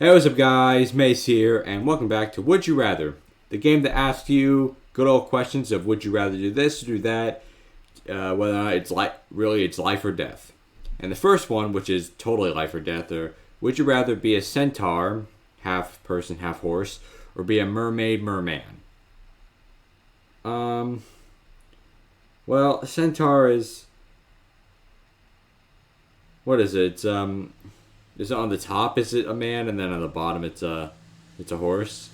Hey, what's up, guys? Mace here, and welcome back to Would You Rather, the game that asks you good old questions of would you rather do this or do that, whether or not it's life or death. And the first one, which is totally life or death, or would you rather be a centaur, half person, half horse, or be a merman? Well, a centaur is what is it? Is it on the top? Is it a man, and then on the bottom it's a horse?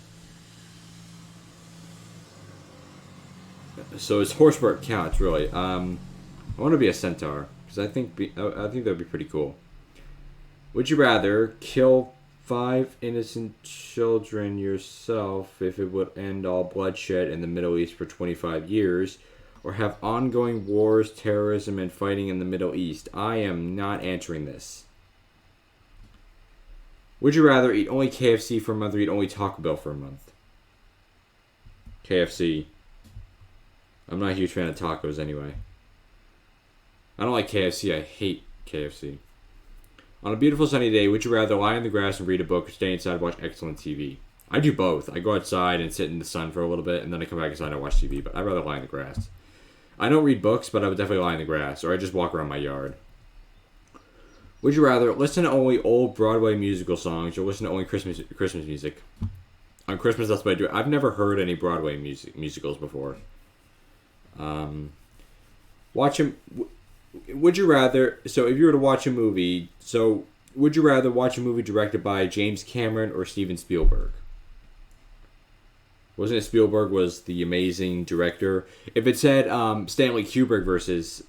So it's horse where it counts, really. I want to be a centaur because I think that'd be pretty cool. Would you rather kill 5 innocent children yourself if it would end all bloodshed in the Middle East for 25 years, or have ongoing wars, terrorism, and fighting in the Middle East? I am not answering this. Would you rather eat only KFC for a month or eat only Taco Bell for a month? KFC. I'm not a huge fan of tacos anyway. I don't like KFC. I hate KFC. On a beautiful sunny day, would you rather lie in the grass and read a book or stay inside and watch excellent TV? I do both. I go outside and sit in the sun for a little bit, and then I come back inside and watch TV, but I'd rather lie in the grass. I don't read books, but I would definitely lie in the grass, or I just walk around my yard. Would you rather listen to only old Broadway musical songs or listen to only Christmas music? On Christmas, that's what I do. I've never heard any Broadway musicals before. Watch them. Would you rather? So, if you were to watch a movie, would you rather watch a movie directed by James Cameron or Steven Spielberg? Wasn't it Spielberg was the amazing director? If it said Stanley Kubrick versus,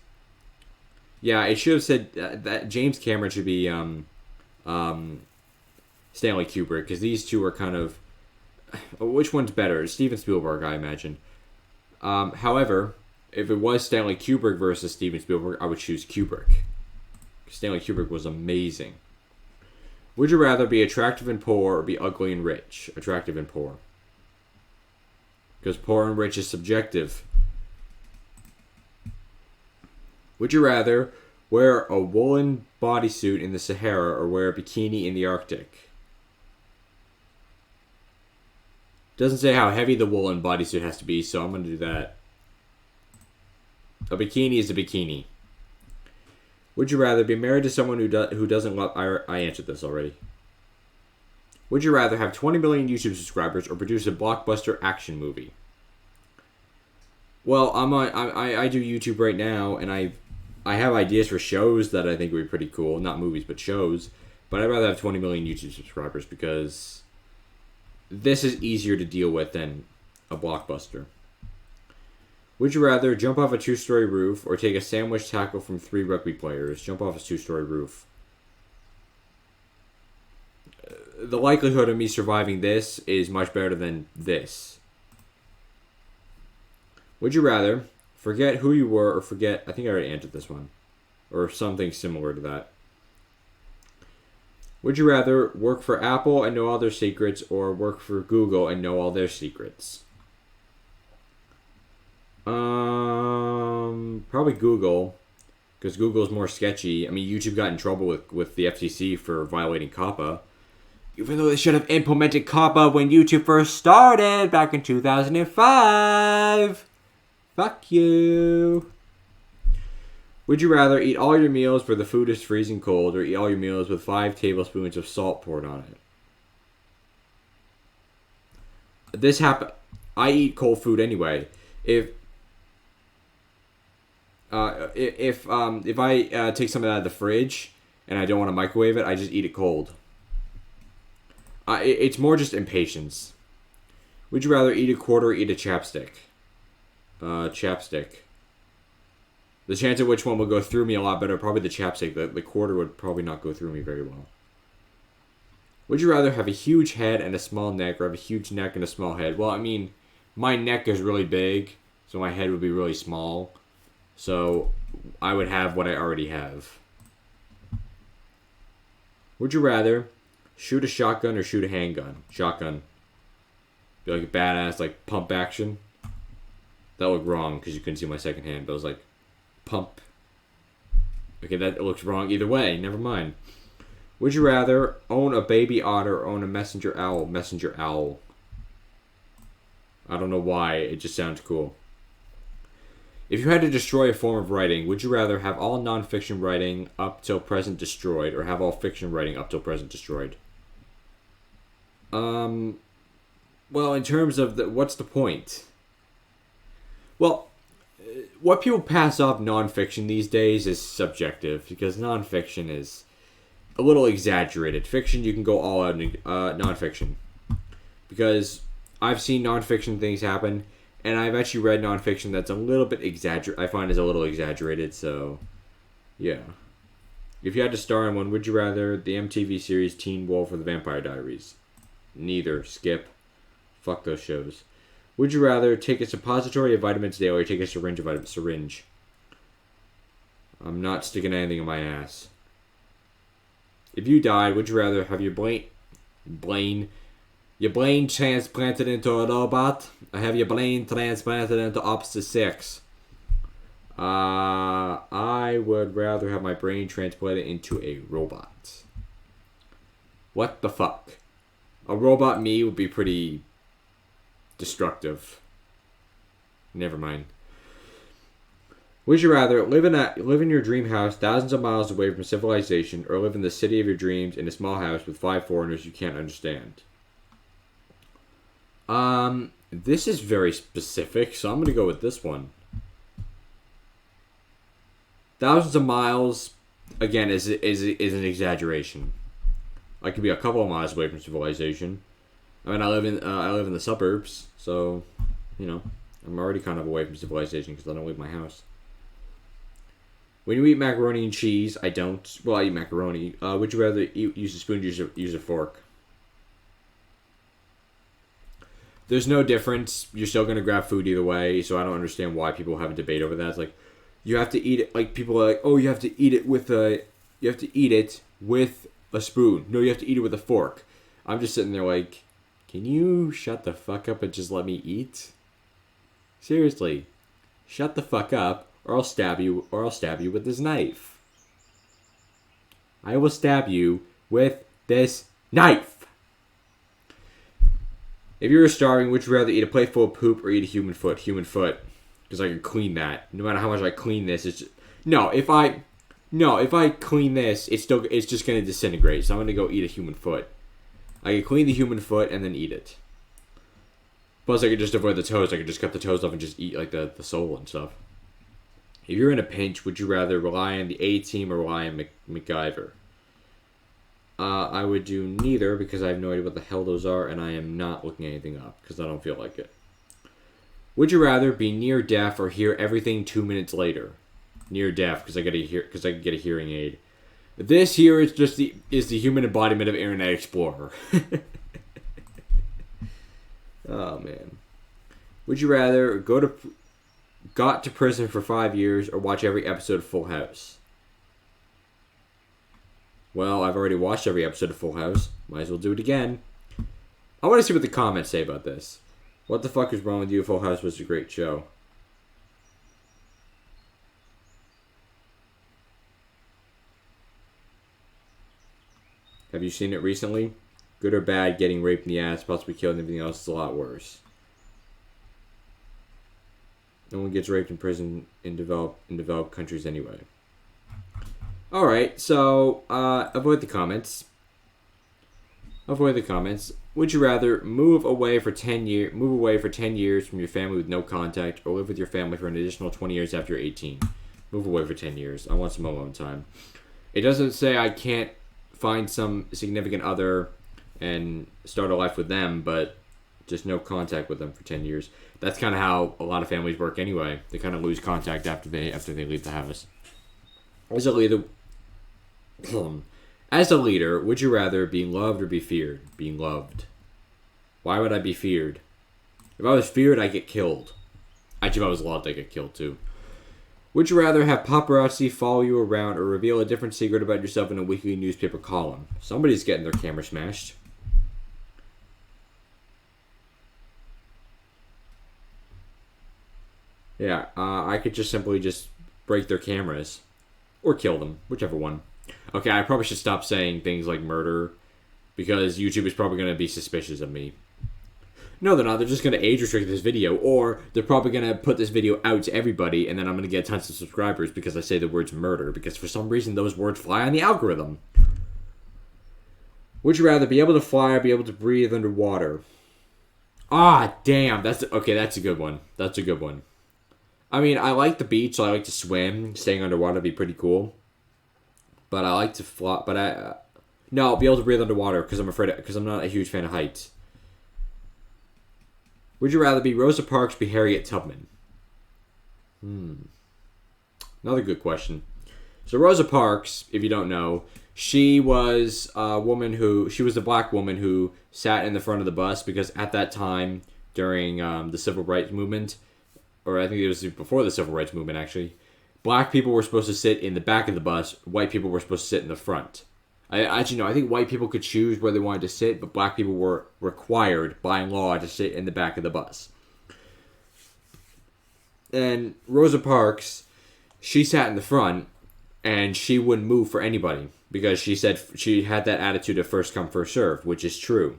yeah, it should have said that James Cameron should be Stanley Kubrick, because these two are kind of, which one's better? Steven Spielberg, I imagine. However, if it was Stanley Kubrick versus Steven Spielberg, I would choose Kubrick. Stanley Kubrick was amazing. Would you rather be attractive and poor or be ugly and rich? Attractive and poor. Because poor and rich is subjective. Would you rather wear a woolen bodysuit in the Sahara or wear a bikini in the Arctic? Doesn't say how heavy the woolen bodysuit has to be, so I'm going to do that. A bikini is a bikini. Would you rather be married to someone who doesn't love... I answered this already. Would you rather have 20 million YouTube subscribers or produce a blockbuster action movie? Well, I do YouTube right now, and I have ideas for shows that I think would be pretty cool. Not movies, but shows. But I'd rather have 20 million YouTube subscribers because this is easier to deal with than a blockbuster. Would you rather jump off a 2-story roof or take a sandwich tackle from 3 rugby players? Jump off a 2-story roof. The likelihood of me surviving this is much better than this. Would you rather forget who you were or forget... I think I already answered this one. Or something similar to that. Would you rather work for Apple and know all their secrets or work for Google and know all their secrets? Probably Google, because Google's more sketchy. I mean, YouTube got in trouble with the FCC for violating COPPA, even though they should have implemented COPPA when YouTube first started back in 2005. Fuck you. Would you rather eat all your meals where the food is freezing cold or eat all your meals with 5 tablespoons of salt poured on it? This happen. I eat cold food anyway. If I take something out of the fridge and I don't want to microwave it, I just eat it cold. It's more just impatience. Would you rather eat a quarter or eat a chapstick? Chapstick. The chance of which one will go through me a lot better, probably the chapstick. The quarter would probably not go through me very well. Would you rather have a huge head and a small neck or have a huge neck and a small head? Well, I mean, my neck is really big, so my head would be really small. So I would have what I already have. Would you rather shoot a shotgun or shoot a handgun? Shotgun. Be like a badass, like pump action. That looked wrong because you couldn't see my second hand, but it was like pump. Okay, that looks wrong either way. Never mind. Would you rather own a baby otter or own a messenger owl? Messenger owl. I don't know why. It just sounds cool. If you had to destroy a form of writing, would you rather have all nonfiction writing up till present destroyed or have all fiction writing up till present destroyed? Well, in terms of what's the point? Well, what people pass off nonfiction these days is subjective because nonfiction is a little exaggerated. Fiction, you can go all out in nonfiction. Because I've seen nonfiction things happen, and I've actually read nonfiction that's a little bit exaggerated. I find is a little exaggerated, so yeah. If you had to star in one, would you rather the MTV series Teen Wolf or the Vampire Diaries? Neither. Skip. Fuck those shows. Would you rather take a suppository of vitamins daily or take a syringe of vitamins? Syringe. I'm not sticking anything in my ass. If you died, would you rather have your brain transplanted into a robot or have your brain transplanted into opposite sex? I would rather have my brain transplanted into a robot. What the fuck? A robot me would be pretty destructive. Never mind. Would you rather live in your dream house thousands of miles away from civilization or live in the city of your dreams in a small house with 5 foreigners you can't understand? This is very specific, so I'm going to go with this one. Thousands of miles, again, is an exaggeration. I could be a couple of miles away from civilization. I mean, I live in the suburbs, so, you know, I'm already kind of away from civilization because I don't leave my house. When you eat macaroni and cheese, I don't. Well, I eat macaroni. Would you rather use a spoon or use a fork? There's no difference. You're still going to grab food either way, so I don't understand why people have a debate over that. It's like, you have to eat it, like, people are like, oh, you have to eat it with a spoon. No, you have to eat it with a fork. I'm just sitting there like, can you shut the fuck up and just let me eat? Seriously. Shut the fuck up, or I'll stab you with this knife. I will stab you with this knife. If you were starving, would you rather eat a plate full of poop or eat a human foot? Human foot. Because I can clean that. No matter how much I clean this, it's just... if I clean this, it's just going to disintegrate. So I'm going to go eat a human foot. I can clean the human foot and then eat it. Plus, I could just avoid the toes. I could just cut the toes off and just eat like the sole and stuff. If you're in a pinch, would you rather rely on the A-Team or rely on MacGyver? I would do neither because I have no idea what the hell those are, and I am not looking anything up because I don't feel like it. Would you rather be near deaf or hear everything 2 minutes later? Near deaf because I can get a hearing aid. This here is just the human embodiment of Internet Explorer. Oh man. Would you rather got to prison for 5 years or watch every episode of Full House? Well, I've already watched every episode of Full House. Might as well do it again. I want to see what the comments say about this. What the fuck is wrong with you? Full House was a great show. Have you seen it recently? Good or bad, getting raped in the ass, possibly killed, and everything else is a lot worse. No one gets raped in prison in developed countries anyway. Alright, so avoid the comments. Would you rather move away for 10 years from your family with no contact, or live with your family for an additional 20 years after you're 18? Move away for 10 years. I want some alone time. It doesn't say I can't find some significant other and start a life with them, but just no contact with them for 10 years. That's kind of how a lot of families work anyway. They kind of lose contact after they leave the house. As a leader, would you rather be loved or be feared? Being loved. Why would I be feared? If I was feared, I'd get killed. Actually, if I was loved, I'd get killed too. Would you rather have paparazzi follow you around or reveal a different secret about yourself in a weekly newspaper column? Somebody's getting their camera smashed. Yeah, I could just simply break their cameras. Or kill them, whichever one. Okay, I probably should stop saying things like murder because YouTube is probably going to be suspicious of me. No, they're not. They're just going to age restrict this video, or they're probably going to put this video out to everybody, and then I'm going to get tons of subscribers because I say the words murder, because for some reason those words fly on the algorithm. Would you rather be able to fly or be able to breathe underwater? Ah, damn. That's a good one. That's a good one. I mean, I like the beach, so I like to swim. Staying underwater would be pretty cool. But I like to fly, no, I'll be able to breathe underwater because I'm not a huge fan of heights. Would you rather be Rosa Parks or be Harriet Tubman? Another good question. So Rosa Parks, if you don't know, she was the black woman who sat in the front of the bus because at that time during the civil rights movement, or I think it was before the civil rights movement actually, black people were supposed to sit in the back of the bus, white people were supposed to sit in the front. I think white people could choose where they wanted to sit, but black people were required by law to sit in the back of the bus. And Rosa Parks, she sat in the front, and she wouldn't move for anybody because she said she had that attitude of first come first serve, which is true.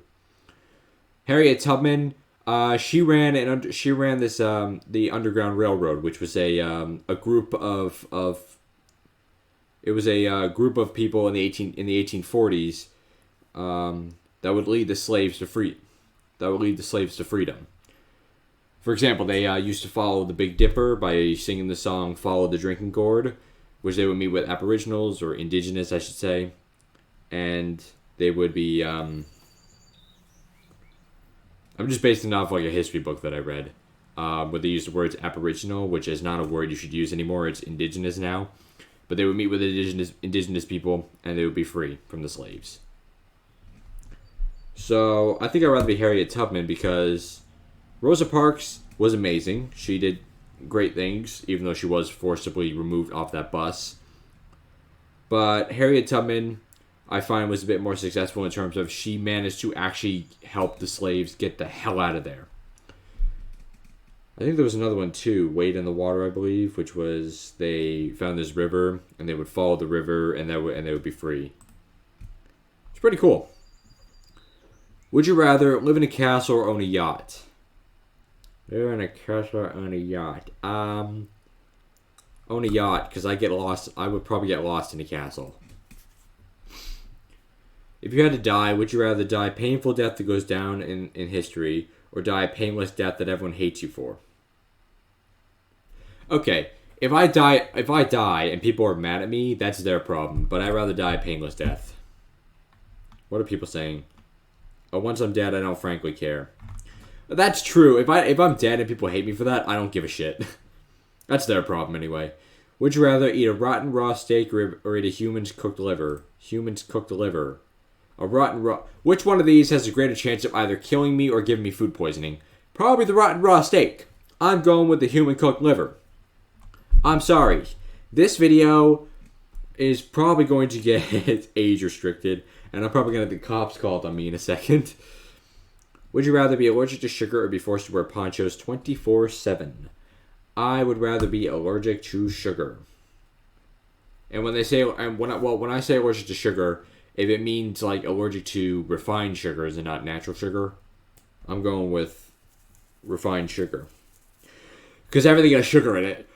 Harriet Tubman, she ran this the Underground Railroad, which was a group of it was a group of people in the 1840s that would lead the slaves to freedom. For example, they used to follow the Big Dipper by singing the song "Follow the Drinking Gourd," which they would meet with Aboriginals or Indigenous, I should say, and they would be. I'm just basing it off like a history book that I read, where they used the words Aboriginal, which is not a word you should use anymore. It's Indigenous now. But they would meet with indigenous people, and they would be free from the slaves. So I think I'd rather be Harriet Tubman because Rosa Parks was amazing. She did great things, even though she was forcibly removed off that bus. But Harriet Tubman, I find, was a bit more successful in terms of she managed to actually help the slaves get the hell out of there. I think there was another one too, Wade in the Water, I believe, which was they found this river and they would follow the river and they would be free. It's pretty cool. Would you rather live in a castle or own a yacht? Live in a castle or own a yacht? Own a yacht because I get lost. I would probably get lost in a castle. If you had to die, would you rather die a painful death that goes down in history or die a painless death that everyone hates you for? Okay, if I die and people are mad at me, that's their problem. But I'd rather die a painless death. What are people saying? Oh, once I'm dead, I don't frankly care. That's true. If I'm dead and people hate me for that, I don't give a shit. That's their problem anyway. Would you rather eat a rotten raw steak or eat a human's cooked liver? Human's cooked liver. A rotten raw... Which one of these has a greater chance of either killing me or giving me food poisoning? Probably the rotten raw steak. I'm going with the human cooked liver. I'm sorry. This video is probably going to get age restricted, and I'm probably going to have the cops called on me in a second. Would you rather be allergic to sugar or be forced to wear ponchos 24/7? I would rather be allergic to sugar. And when I say allergic to sugar, if it means like allergic to refined sugars and not natural sugar, I'm going with refined sugar. Because everything has sugar in it.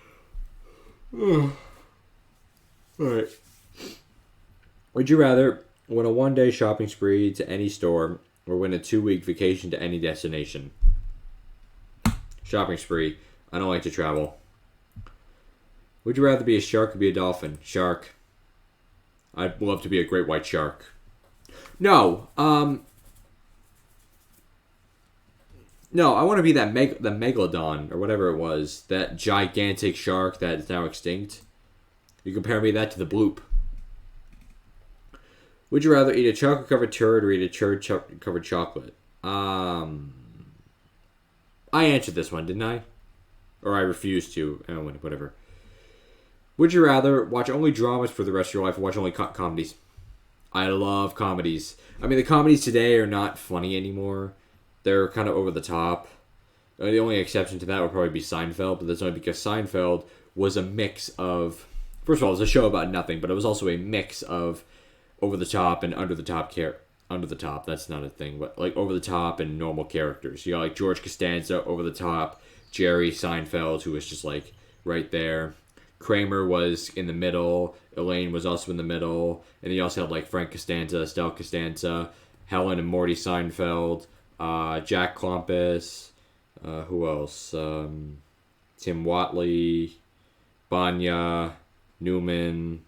Alright. Would you rather win a one-day shopping spree to any store or win a 2-week vacation to any destination? Shopping spree. I don't like to travel. Would you rather be a shark or be a dolphin? Shark. I'd love to be a great white shark. No, no, I want to be the megalodon or whatever it was, that gigantic shark that is now extinct. You compare me that to the bloop. Would you rather eat a chocolate-covered turd or eat a turd-covered chocolate? I answered this one, didn't I? Or I refused to. Oh, whatever. Would you rather watch only dramas for the rest of your life or watch only comedies? I love comedies. I mean, the comedies today are not funny anymore. They're kind of over the top. The only exception to that would probably be Seinfeld, but that's only because Seinfeld was a mix of First of all, it was a show about nothing, but it was also a mix of over the top and under the top under the top. That's not a thing, but like over the top and normal characters. You got like George Costanza over the top, Jerry Seinfeld, who was just like right there. Kramer was in the middle. Elaine was also in the middle, and you also had like Frank Costanza, Estelle Costanza, Helen and Morty Seinfeld, Jack Klompus. Who else? Tim Watley, Banya, Newman.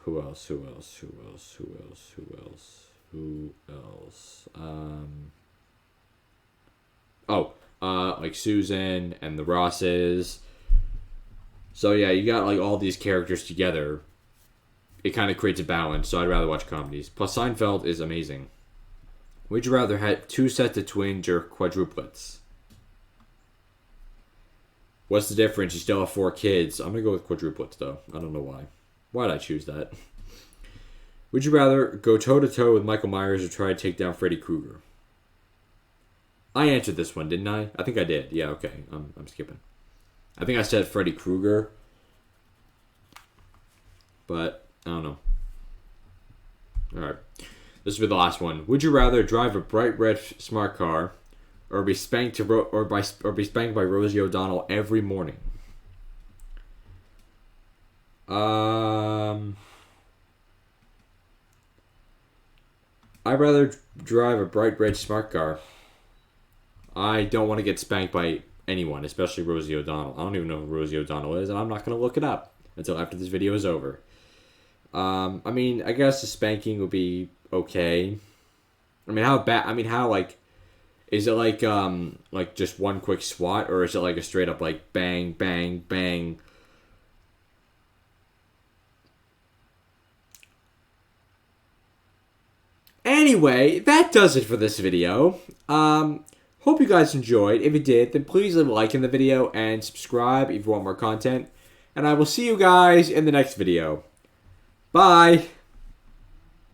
Who else? Like Susan and the Rosses. So yeah, you got like all these characters together. It kind of creates a balance, so I'd rather watch comedies. Plus Seinfeld is amazing. Would you rather have 2 sets of twins or quadruplets? What's the difference? You still have 4 kids. I'm going to go with quadruplets, though. I don't know why. Why did I choose that? Would you rather go toe-to-toe with Michael Myers or try to take down Freddy Krueger? I answered this one, didn't I? I think I did. Yeah, okay. I'm skipping. I think I said Freddy Krueger. But, I don't know. Alright. This will be the last one. Would you rather drive a bright red smart car or be spanked be spanked by Rosie O'Donnell every morning? I'd rather drive a bright red smart car. I don't want to get spanked by anyone, especially Rosie O'Donnell. I don't even know who Rosie O'Donnell is, and I'm not going to look it up until after this video is over. I mean, I guess the spanking would be okay. I mean, how bad? I mean, how like? Is it like just one quick swat, or is it like a straight up like bang, bang, bang? Anyway, that does it for this video. Hope you guys enjoyed. If you did, then please leave a like in the video and subscribe if you want more content. And I will see you guys in the next video. Bye!